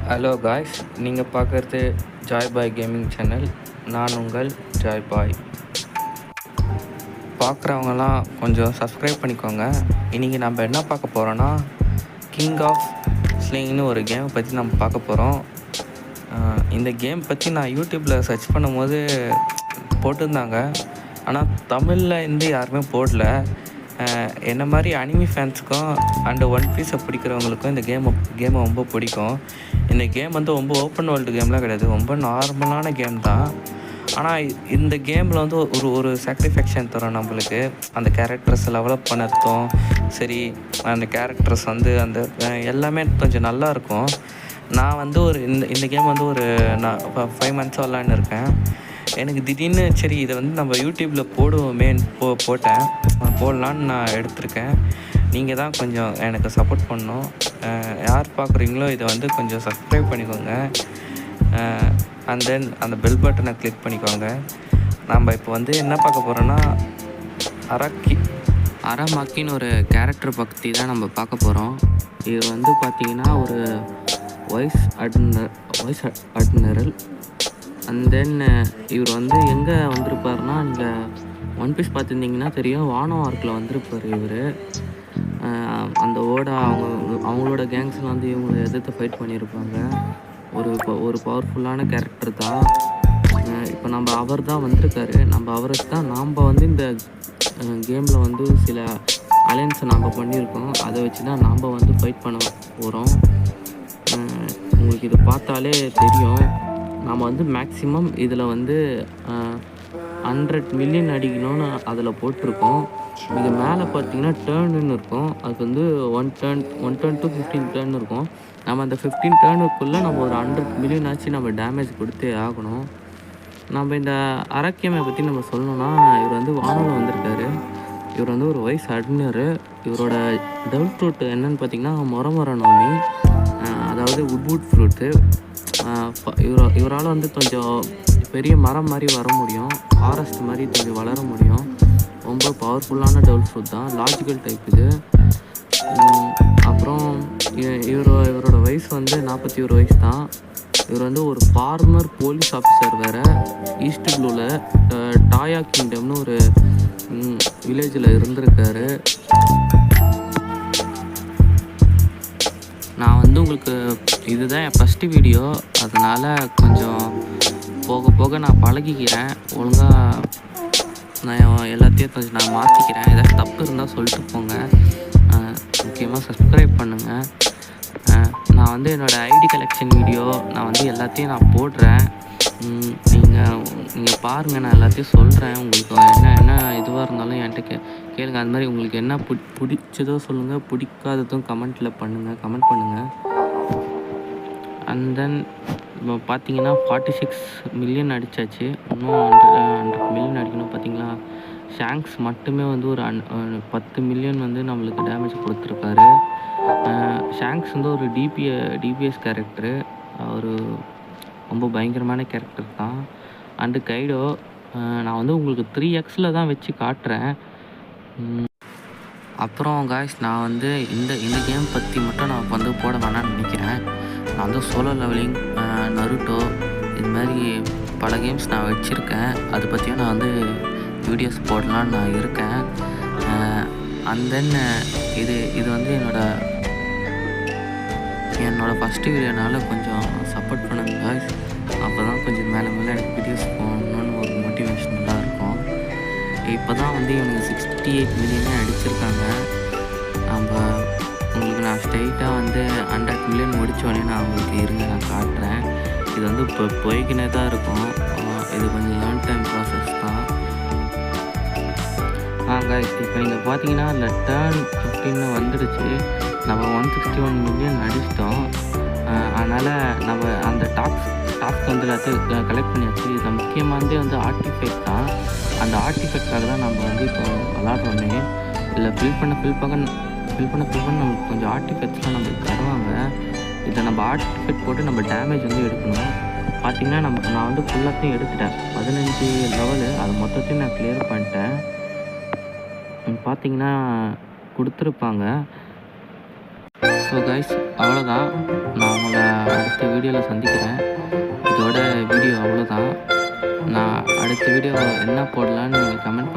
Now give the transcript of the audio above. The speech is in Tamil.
ஹலோ காய்ஸ், நீங்கள் பார்க்குறது ஜாய் பாய் கேமிங் சேனல். நான் உங்கள் ஜாய் பாய். பார்க்குறவங்கலாம் கொஞ்சம் சப்ஸ்கிரைப் பண்ணிக்கோங்க. இன்றைக்கி நம்ம என்ன பார்க்க போகிறோன்னா, கிங் ஆஃப் ஸ்லிங்னு ஒரு கேமை பற்றி நம்ம பார்க்க போகிறோம். இந்த கேம் பற்றி நான் யூடியூப்பில் சர்ச் பண்ணும்போது போட்டிருந்தாங்க, ஆனால் தமிழில் இருந்து யாருமே போடல. என்ன மாதிரி அனிமி ஃபேன்ஸுக்கும் அண்டு ஒன் பீஸை பிடிக்கிறவங்களுக்கும் இந்த கேமை ரொம்ப பிடிக்கும். இந்த கேம் வந்து ரொம்ப ஓப்பன் வேர்ல்டு கேம்லாம் கிடையாது, ரொம்ப நார்மலான கேம் தான். ஆனால் இந்த கேமில் வந்து ஒரு சாக்ரிஃபேக்ஷன் தரும் நம்மளுக்கு. அந்த கேரக்டர்ஸ் டெவலப் பண்ணதும் சரி, அந்த கேரக்டர்ஸ் வந்து அந்த எல்லாமே கொஞ்சம் நல்லாயிருக்கும். நான் வந்து இந்த கேம் வந்து நான் 5 months விளாண்டு இருக்கேன். எனக்கு திடீர்னு சரி இதை வந்து நம்ம யூடியூப்பில் போட்டேன், போடலான்னு நான் எடுத்திருக்கேன். நீங்கள் தான் கொஞ்சம் எனக்கு சப்போர்ட் பண்ணணும். யார் பார்க்குறீங்களோ இதை வந்து கொஞ்சம் சப்ஸ்கிரைப் பண்ணிக்கோங்க. அண்ட் தென் அந்த பெல் பட்டனை கிளிக் பண்ணிக்கோங்க. நம்ம இப்போ வந்து என்ன பார்க்க போகிறோன்னா, அரமாக்கின்னு ஒரு கேரக்டர் பற்றி தான் நம்ம பார்க்க போகிறோம். இது வந்து பார்த்திங்கன்னா ஒரு வைஸ் அட்மிரல். அண்ட் தென் இவர் வந்து எங்கே வந்திருப்பார்னா, நீங்கள் ஒன் பீஸ் பார்த்துருந்தீங்கன்னா தெரியும், வானோ ஆர்க்கில் வந்திருப்பார் இவர். அந்த அவங்களோட கேங்ஸில் வந்து இவங்களை எதிர்த்து ஃபைட் பண்ணியிருப்பாங்க. ஒரு பவர்ஃபுல்லான கேரக்டர் தான். இப்போ நம்ம அவர் தான் வந்திருக்காரு. நம்ம அவருக்கு தான் நாம் வந்து இந்த கேமில் வந்து சில அலையன்ஸை நாம் பண்ணியிருக்கோம். அதை வச்சு தான் நாம் வந்து ஃபைட் பண்ண போகிறோம். உங்களுக்கு இது பார்த்தாலே தெரியும், நாம் வந்து மேக்ஸிமம் இதில் வந்து 100 million அடிக்கணும்னு அதில் போட்டிருக்கோம். இது மேலே பார்த்தீங்கன்னா டேர்னுன்னு இருக்கும். அது வந்து 1 turn to 15 turn இருக்கும். நம்ம அந்த 15 turnuக்குள்ளே நம்ம ஒரு 100 million ஆச்சு நம்ம டேமேஜ் கொடுத்தே ஆகணும். நம்ம இந்த அரக்கியமை பற்றி நம்ம சொல்லணும்னா, இவர் வந்து வானோவில் வந்திருக்காரு. இவர் வந்து ஒரு வைஸ் அட்மிரரு. இவரோட டபுள் ஃப்ரூட் என்னன்னு பார்த்தீங்கன்னா மொரமொரனோமி, அதாவது உட்வுட் ஃப்ரூட்டு. இவரால் வந்து கொஞ்சம் பெரிய மரம் மாதிரி வர முடியும், ஃபாரஸ்ட் மாதிரி கொஞ்சம் வளர முடியும். ரொம்ப பவர்ஃபுல்லான டபுள் ஃப்ரூட் தான், லாஜிக்கல் டைப் இது. அப்புறம் இவரோட வயசு வந்து 41 வயசு தான். இவர் வந்து ஒரு ஃபார்மர் போலீஸ் ஆஃபீஸர் வேறு. ஈஸ்ட் ப்ளூவில் டாயா கிங்டம்னு ஒரு வில்லேஜில் இருந்திருக்காரு. நான் வந்து உங்களுக்கு இதுதான் என் ஃபஸ்ட்டு வீடியோ, அதனால் கொஞ்சம் போக போக நான் பழகிக்கிறேன். ஒழுங்காக நான் எல்லாத்தையும் கொஞ்சம் நான் மாற்றிக்கிறேன். ஏதாவது தப்பு இருந்தால் சொல்லிட்டு போங்க. முக்கியமாக சப்ஸ்கிரைப் பண்ணுங்கள். நான் வந்து என்னோடய ஐடி கலெக்ஷன் வீடியோ நான் வந்து எல்லாத்தையும் நான் போடுறேன். நீங்கள் பாருங்கள், நான் எல்லாத்தையும் சொல்கிறேன். உங்களுக்கு என்ன இதுவாக இருந்தாலும் என்கிட்ட கேளுங்க. அது மாதிரி உங்களுக்கு என்ன பிடிச்சதோ சொல்லுங்கள், பிடிக்காததும் கமெண்ட் பண்ணுங்கள். அண்ட் தென் இப்போ பார்த்தீங்கன்னா 46 million அடித்தாச்சு. இன்னும் 100 million அடிக்கணும். பார்த்தீங்களா, ஷாங்க்ஸ் மட்டுமே வந்து ஒரு 10 million வந்து நம்மளுக்கு டேமேஜ் கொடுத்துருக்காரு. ஷாங்க்ஸ் வந்து ஒரு டிபிஎஸ் கேரக்டரு. அவர் ரொம்ப பயங்கரமான கேரக்டர் தான். அண்டு கைடோ நான் வந்து உங்களுக்கு 3xல தான் வச்சு காட்டுறேன். அப்புறம் காய்ஸ், நான் வந்து இந்த கேம் பற்றி மட்டும் நான் வந்து போட வேணான்னு நினைக்கிறேன். நான் வந்து சோலோ லெவலிங், நருட்டோ, இது மாதிரி பல கேம்ஸ் நான் வச்சுருக்கேன். அதை பற்றியும் நான் வந்து வீடியோஸ் போடலான்னு நான் இருக்கேன். அண்ட் தென் இது வந்து என்னோடய ஃபஸ்ட்டு வீடியோனால கொஞ்சம் சப்போர்ட் பண்ணுங்க காய்ஸ். அப்போ தான் கொஞ்சம் மேலே எனக்கு வீடியோஸ் போடணுன்னு ஒரு மோட்டிவேஷனலாக இருக்கும். இப்போ தான் வந்து இவங்க 68 million அடிச்சிருக்காங்க. உங்களுக்கு நான் ஸ்ட்ரைட்டாக வந்து 100 million முடித்தோடனே நான் உங்களுக்கு நான் காட்டுறேன். இது வந்து இப்போ போய்க்கினே தான் இருக்கும். இது கொஞ்சம் லாங் டைம் ப்ராசஸ் தான். இப்போ நீங்கள் பார்த்தீங்கன்னா இல்லை டர்ன் 15 வந்துடுச்சு. நம்ம 161 million அடிச்சிட்டோம். அதனால் நம்ம அந்த டாஸ்க் வந்து எல்லாத்தையும் கலெக்ட் பண்ணியாச்சு. இதில் முக்கியமானதே வந்து ஆர்டிஃபெக்ட் தான். அந்த ஆர்டிஃபெக்டாக தான் நம்ம வந்து இப்போ விளாட்றோன்னே இல்லை ஃபில் பண்ண நம்மளுக்கு கொஞ்சம் ஆர்டிஃபெக்ட்ஸ்லாம் நம்மளுக்கு தருவாங்க. இதை நம்ம ஆர்டிஃபெக்ட் போட்டு நம்ம டேமேஜ் வந்து எடுக்கணும். பார்த்திங்கன்னா நான் வந்து ஃபுல்லாத்தையும் எடுத்துட்டேன். 15 லெவலு அது மொத்தத்தையும் நான் கிளியர் பண்ணிட்டேன். பார்த்திங்கன்னா கொடுத்துருப்பாங்க. ஸோ கைஸ், அவ்வளோதான். நான் உங்களை அடுத்த வீடியோ வீடியோவில் சந்திக்கிறேன். இதோட வீடியோ அவ்வளோதான். நான் அடுத்த வீடியோ என்ன போடலான்னு நீங்கள் கமெண்ட்